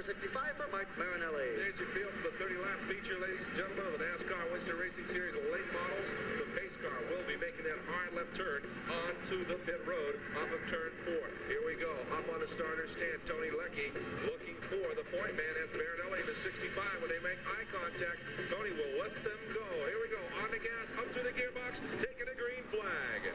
number 65 for Mike Marinelli. There's your field for the 30-lap feature, ladies and gentlemen, of the NASCAR Winston Racing Series late models. The pace car will be making that hard left turn onto the pit road off of turn 4. Here we go. Up on the starter stand, Tony Leckie looking for the point man. That's Marinelli in the 65. When they make eye contact, Tony will let them go. Here we go. On the gas, up to the gearbox, taking a green flag.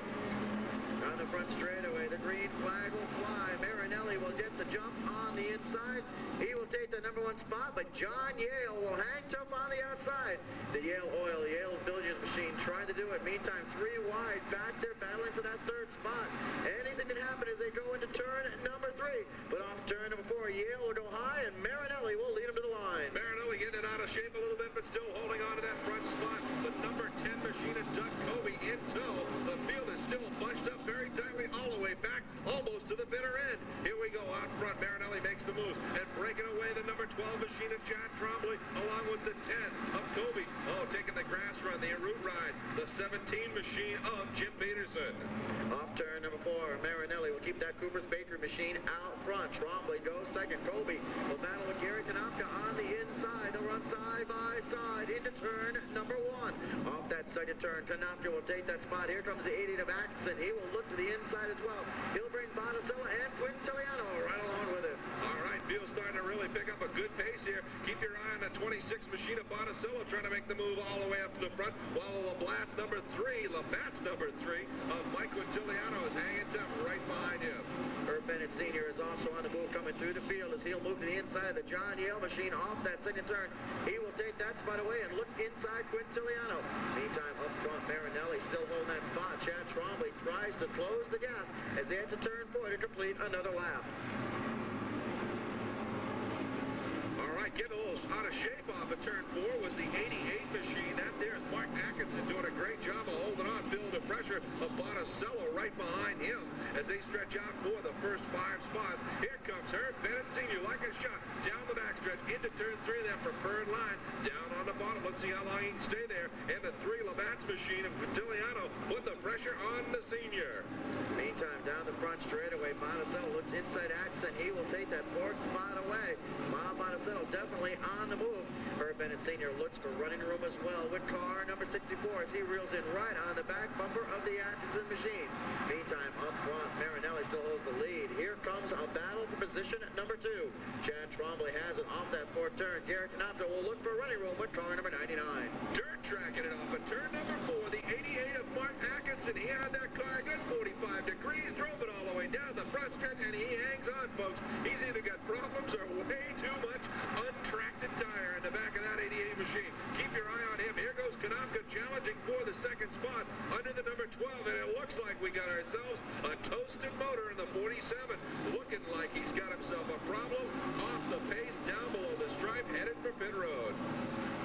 On the front straightaway, the green flag will fly. Marinelli will get the jump on the inside. He will take the number 1 spot, but John Yale will hang tough on the outside. The Yale Oil, the Yale billiards machine, trying to do it. Meantime, 3 wide, back there battling for that 3rd spot. Anything can happen as they go into turn number 3. But off turn number 4, Yale will go high, and Marinelli will lead him to the line. Marinelli getting it out of shape a little bit, but still holding on to that front spot. The number 10 machine is Doug Covey in tow. The field is still bunched up very tightly all the way back, almost to the bitter end. Here we go, out front, Marinelli makes the moves, and breaking away the number 12 machine of Chad Trombley, along with the 10 of Covey. Oh, taking the grass run, the route ride, the 17 machine of Jim Peterson. Off turn number 4, Marinelli will keep that Cooper's Bakery machine out front. Trombley goes second. Covey will battle with Gary Konopka on the inside. They'll run side by side into turn number 1. Off that second turn, Konopka will take that spot. Here comes the 88 of Atkinson. He will look to the inside as well. He'll bring Bonacella and Quintiliano right along with him. All right, field's starting to really pick up a good pace here. Keep your eye on the 26 machine of Bonacella trying to make the move all the way up to the front, while Labatt's number 3 of Mike Quintiliano is hanging tough right behind him. Herb Bennett Sr. is also on the move coming through the field as he'll move to the inside of the John Yale machine off that second turn. He will take that spot away and look inside Quintiliano. Meantime, up front, Marinelli still holding that spot. Chad Trombley tries to close the gap as they head to turn 4 to complete another lap. All right, getting a little out of shape off of turn 4 was the 88 machine. That there is Mark Atkinson doing a great job of holding on, feeling the pressure of Bonacella right behind him as they stretch out for the first 5 spots. Here comes Herb Bennett Sr. like a shot down the backstretch into turn 3, that preferred line down on the bottom. Let's see how long he can stay there. And the 3 Labatt's machine of Quintiliano put the pressure on the senior. Meantime, down the front straightaway, Bonacella looks inside Atkinson. He will take that 4th spot away. Bob Bonacella definitely on the move. Herb Bennett Sr. looks for running room as well with car number 64 as he reels in right on the back bumper of the Atkinson machine. Meantime, up front, Marinelli still holds the lead. Here comes a battle for position at number 2. Chad Trombley has it off that 4th turn. Gary Konopka will look for running room with car number 99. Dirt tracking it off at turn number 4. The 88 of Mark Atkinson. He had that car a good 45 degrees, drove it all the way down the front stretch, and he hangs on, folks. He's either got problems or way too much untracted tire in the back of that 88 machine. Keep your eye on him. Here goes Konopka challenging for the 2nd spot under the number 12, and it looks like we got ourselves a toasted motor in the 47. Looking like he's got himself a problem off the pace down below the stripe, headed for pit road.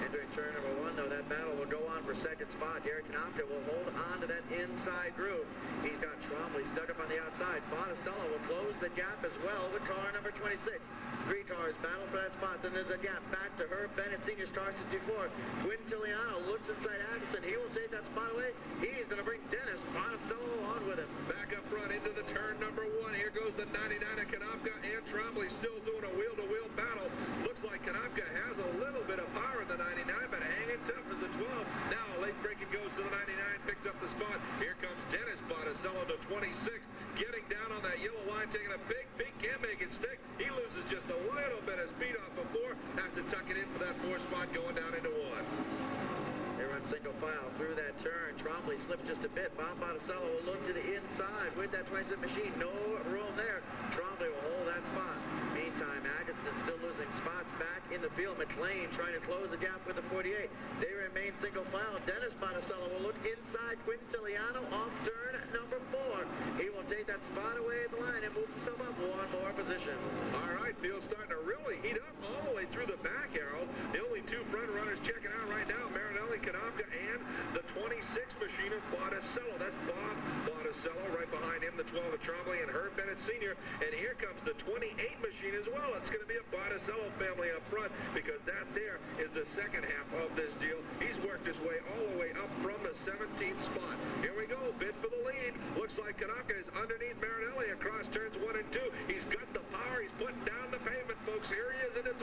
Entering turn number 1, though, that battle will go on for 2nd spot. Gary Konopka will hold on to that inside groove. He's got Trombley stuck up on the outside. Bonacella will close the gap as well with car number 26. 3 cars battle for that spot. Then there's a gap back to Herb Bennett Sr.'s car 64. Quintiliano looks inside Atkinson. He will take that spot away. He's going to bring Dennis Bonacella on with him. Back up front into the turn number 1. Here goes the 99 of Konopka and Trombley still doing a wheel-to-wheel battle. Looks like Konopka has a little bit of power in the 99, but hanging tough as the 12. Now late braking goes to the 99, picks up the spot. Here comes Dennis Bonacella to 26, getting down on that yellow line, taking a big peak, can't make it stick. He loses just a little bit of speed off of 4, has to tuck it in for that 4th spot going down into 1. They run single file through that turn. Trombley slips just a bit. Bob Bonacella will look to the inside with that 26 machine. No room there. Trombley will hold that spot. Meantime, Atkinson still losing spots back in the field. McLean trying to close the gap with the 48. They remain single file. Dennis Bonacella will look inside Quintiliano off turn number 4. He will take that spot away at the line and move himself up 1 more position. All right, field's starting to really heat up all the way through the back, Harold. The only 2 front runners checking out right now, Marinelli, Konopka, and the 26 machine of Bonacella. That's Bob Bonacella right behind him, the 12 of Trombley and Herb Bennett Sr. And here comes the 28 machine as well. It's going to be a Bonacella family up front because that there is the second half of this deal. He's worked his way all the way up from the 17th spot. Here we go, bid for the lead. Looks like Konopka is underneath Marinelli across turns 1 and 2. He's got the power. He's putting down the pavement, folks. Here he is into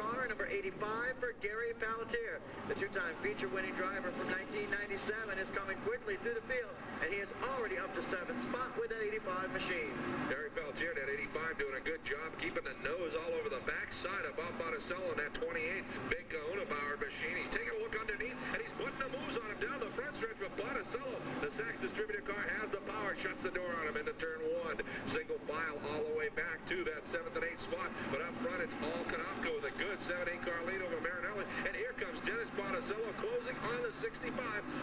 car number 85 for Gary Pelletier. The two-time feature-winning driver from 1997 is coming quickly through the field, and he is already up to 7th spot with that 85 machine. Gary Pelletier, that 85, doing a good job keeping the nose all over the backside of Bob Monticello in that 28. Big Kahuna-powered machine. He's taking a look underneath, and he's putting the moves on him down the front stretch with Monticello. The Sachs distributor car has the power, shuts the door on him into turn 1. Single file all the way back to that 7th and 8th spot, but up front it's all Konopka with a good 7-8 car lead over Marinelli, and here comes Dennis Monticello closing on the 65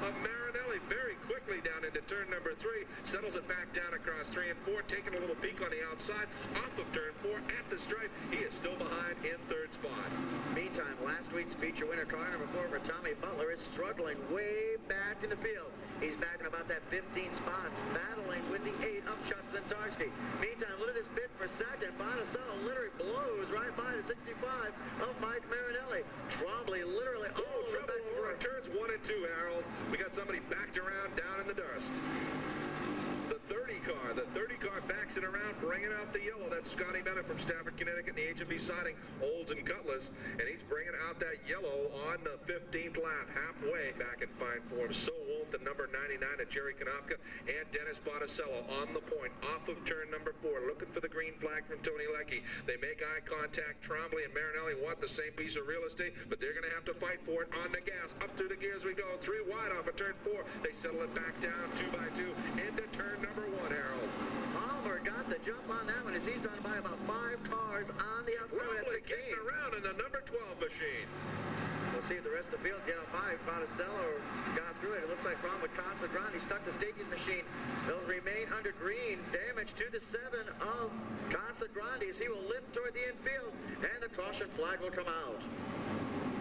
of Marinelli very quickly down into turn number 3, settles it back down across 3 and 4, taking a little peek on the outside, off of turn 4 at the stripe. He is still behind in 3rd spot. Meantime, last week's feature winner car number 4 for Tommy Butler is struggling way back in the field. He's back in about that 15 spots, battling with the 8 of Chuck Zintarski. Meantime, look at this bid for second. Monticello literally blows right by the 65 of Mike Marinelli. Trombley literally all the way back Trouble over turns 1 and 2, Harold. We got somebody backed around down in the dust. The 30 car backs it around, bringing out the yellow. That's Scotty Bennett from Stafford, Connecticut, and the H&B Siding, Olds and Cutlass. And he's bringing out that yellow on the 15th lap, halfway back in fine form. So won't the number 99 of Jerry Konopka and Dennis Monticello on the point, off of turn number 4, looking for the green flag from Tony Leckie. They make eye contact. Trombley and Marinelli want the same piece of real estate, but they're going to have to fight for it on the gas. Up through the gears we go. 3 wide off of turn 4. They settle it back down 2 by 2 into turn number 1, Harold. Palmer got the jump on that one as he's done by about 5 cars on the outside. Trombley kicking around in the number 12 machine. We'll see if the rest of the field get up by. Monticello got through it. It looks like Ron with Casagrande stuck to Stakey's machine. They'll remain under green. Damage to the 7 of Casagrande as he will lift toward the infield, and the caution flag will come out.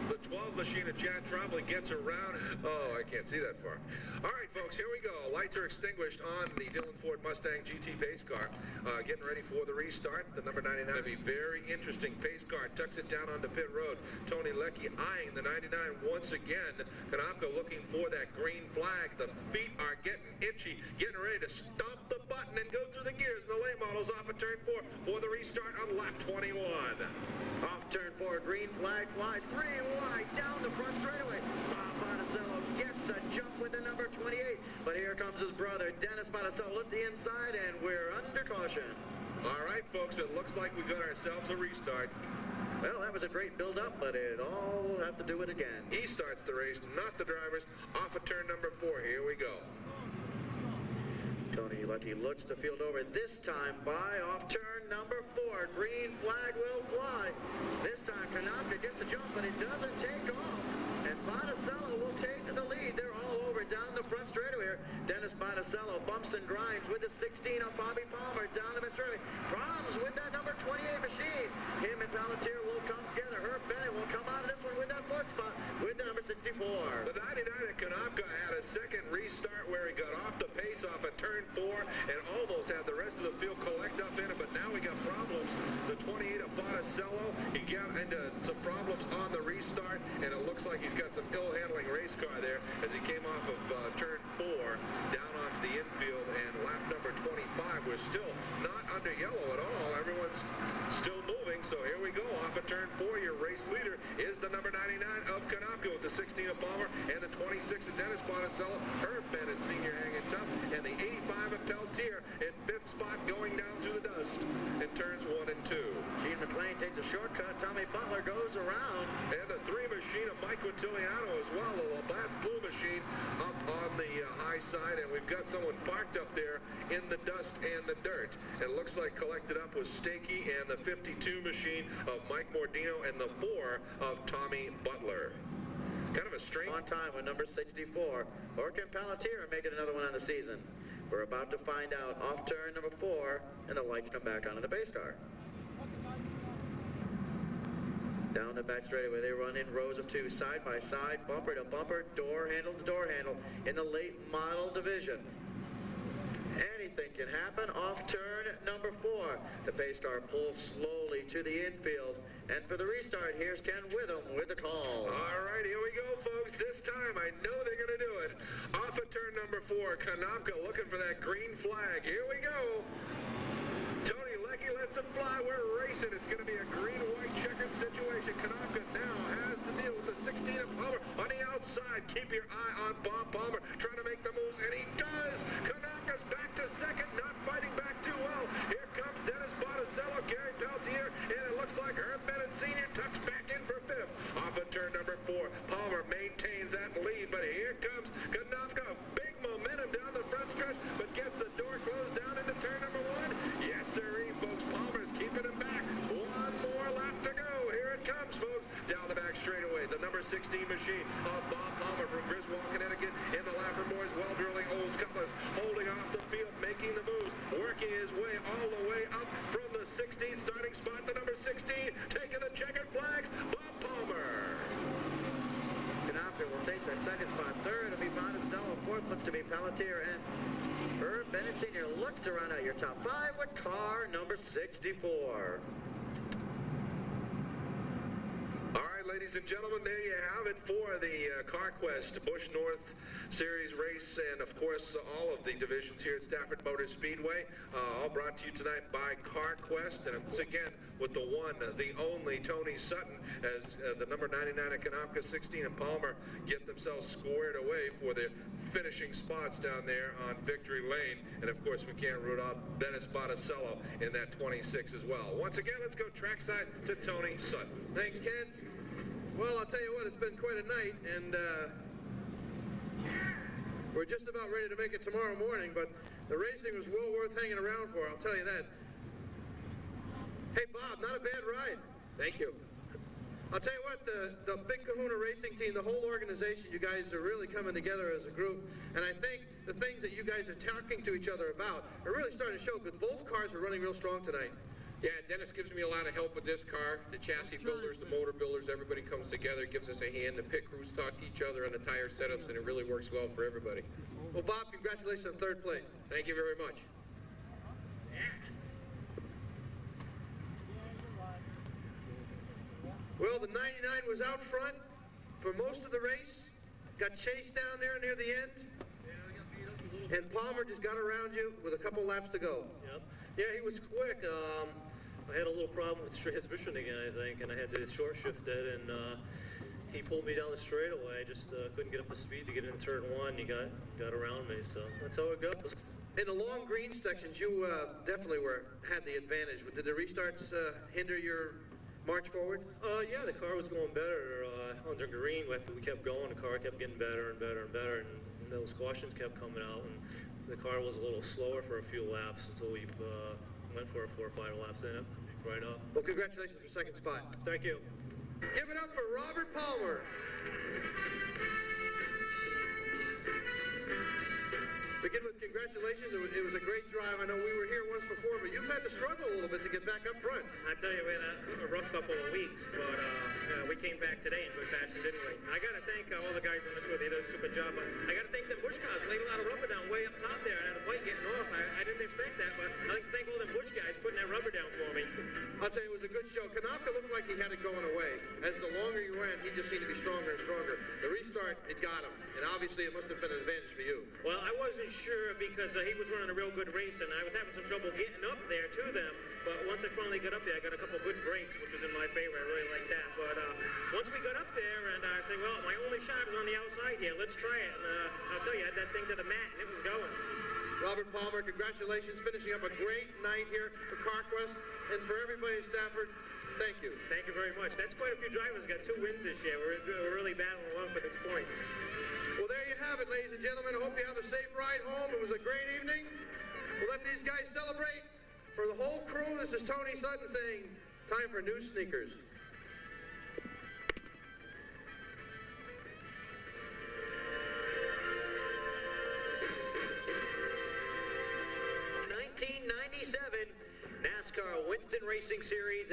The 12 machine of Chad Trombley gets around. Oh, I can't see that far. All right, folks, here we go. Lights are extinguished on the Dillon Ford Mustang GT pace car. Getting ready for the restart. The number 99 will be very interesting. Pace car tucks it down onto pit road. Tony Leckie eyeing the 99 once again. Konopka looking for that green flag. The feet are getting itchy, getting ready to stomp the button and go through the gears. The late models off of turn 4 for the restart on lap 21. Off turn 4, green flag flies 3 wide down the front straightaway. Bob Monticello gets the jump with the number 28. But here comes his brother, Dennis Monticello, look the inside, and we're under caution. All right, folks, it looks like we got ourselves a restart. Well, that was a great build-up, but it all will have to do it again. He starts the race, not the drivers. Off of turn number 4. Here we go. Tony Leckie looks the field over this time by off turn number 4. Green flag will fly. This time Konopka gets the jump, but it doesn't take off. And Monticello will take the lead. They're all over down the front straightaway here. Dennis Monticello bumps and grinds with the 16 of Bobby Palmer down the straightaway. Problems with that number 28 machine. Him and Pelletier will come together. Herb Bennett will come out of this one with that 4th spot with the number 64. The 99 at Konopka had a second restart where he got off the pace off of turn 4 and almost had the rest of the field collect up in it, but now we got problems. The 28 of Monticello, he got into some problems on the restart, and it looks like he's got some ill-handling race car there as he came off of turn 4 down onto the infield, and lap number 25 was still not under yellow at all. Everyone's still moving, so here we go. Off of turn 4, your race leader is the number 99 of Konopka with the 16 of Palmer and the 26 of Dennis Monticello. Herb Bennett Sr. hanging tough, and the 85 of Pelletier in 5th spot going down through the dust in turns 1 and 2. Gene McLean takes a shortcut. Tommy Butler goes around. And the 3 machine of Mike Quintiliano as well, the Labatt's Blue machine up on the high side, and we've got someone parked up there in the dust and the dirt. It looks like collected up was Stakey and the 52 machine of Mike Mordino and the 4 of Tommy Butler. Kind of a strange... On time with number 64. Or can Pelletier make it another one on the season? We're about to find out. Off turn number 4, and the lights come back onto the base car. Down the back straightaway, they run in rows of 2, side by side, bumper to bumper, door handle to door handle in the late model division. Anything can happen off turn number 4. The pace car pulls slowly to the infield. And for the restart, here's Ken Witham with the call. All right, here we go, folks. This time, I know they're going to do it. Off of turn number 4, Konopka looking for that green flag. Here we go. Tony Leckie lets it fly. We're racing. It's going to be a green-white checkered situation. Konopka 64. All right, ladies and gentlemen, there you have it for the CarQuest Busch North Series race, and of course all of the divisions here at Stafford Motor Speedway, all brought to you tonight by CarQuest, and once again with the one, the only Tony Sutton, as the number 99 at Konopka, 16 and Palmer get themselves squared away for the finishing spots down there on Victory Lane. And of course we can't root out Dennis Botticello in that 26 as well. Once again, let's go trackside to Tony Sutton. Thanks, Ken. Well, I'll tell you what, it's been quite a night, and we're just about ready to make it tomorrow morning, but the racing was well worth hanging around for, I'll tell you that. Hey, Bob, not a bad ride. Thank you. I'll tell you what, the Big Kahuna Racing team, the whole organization, you guys are really coming together as a group, and I think the things that you guys are talking to each other about are really starting to show, because both cars are running real strong tonight. Yeah, Dennis gives me a lot of help with this car. The chassis builders, the motor builders, everybody comes together, gives us a hand. The pit crews talk to each other on the tire setups, and it really works well for everybody. Well, Bob, congratulations on third place. Thank you very much. Well, the 99 was out front for most of the race, got chased down there near the end, and Palmer just got around you with a couple laps to go. Yep. Yeah, he was quick. I had a little problem with transmission again, I think, and I had to short shift it, and he pulled me down the straightaway. I just couldn't get up to speed to get in turn one. He got around me, so that's how it goes. In the long green sections, you definitely had the advantage. Did the restarts hinder your march forward? Yeah, the car was going better under green. After we kept going, the car kept getting better and better and better, and those cautions kept coming out, and the car was a little slower for a few laps until we went for 4 or 5 laps in it, right up. Well, congratulations for second spot. Thank you. Give it up for Robert Palmer. Begin with congratulations. It was a great drive. I know we were here once before, but you've had to struggle a little bit to get back up front. I tell you, we had a rough couple of weeks, but we came back today in good fashion, didn't we? I got to thank all the guys in the crew. They did a super job. But I got to thank them Busch cars. Laid a lot of rubber down way up top there. I had a bike getting off. I didn't expect that, but I like to thank all them Busch guys putting that rubber down for me. I'll tell you, it was a good show. Konopka looked like he had it going away. As the longer you went, he just seemed to be stronger and stronger. The restart, it got him. And obviously, it must have been an advantage for you. Well, I wasn't sure because he was running a real good race, and I was having some trouble getting up there to them. But once I finally got up there, I got a couple good breaks, which was in my favor. I really like that. But once we got up there, and I said, well, my only shot is on the outside here. Let's try it. And I'll tell you, I had that thing to the mat, and it was going. Robert Palmer, congratulations, finishing up a great night here for CarQuest. And for everybody in Stafford, thank you. Thank you very much. That's quite a few drivers got 2 wins this year. We're really battling along for this points. Well, there you have it, ladies and gentlemen. I hope you have a safe ride home. It was a great evening. We'll let these guys celebrate. For the whole crew, this is Tony Sutton saying, time for new sneakers. '97 NASCAR Winston Racing Series.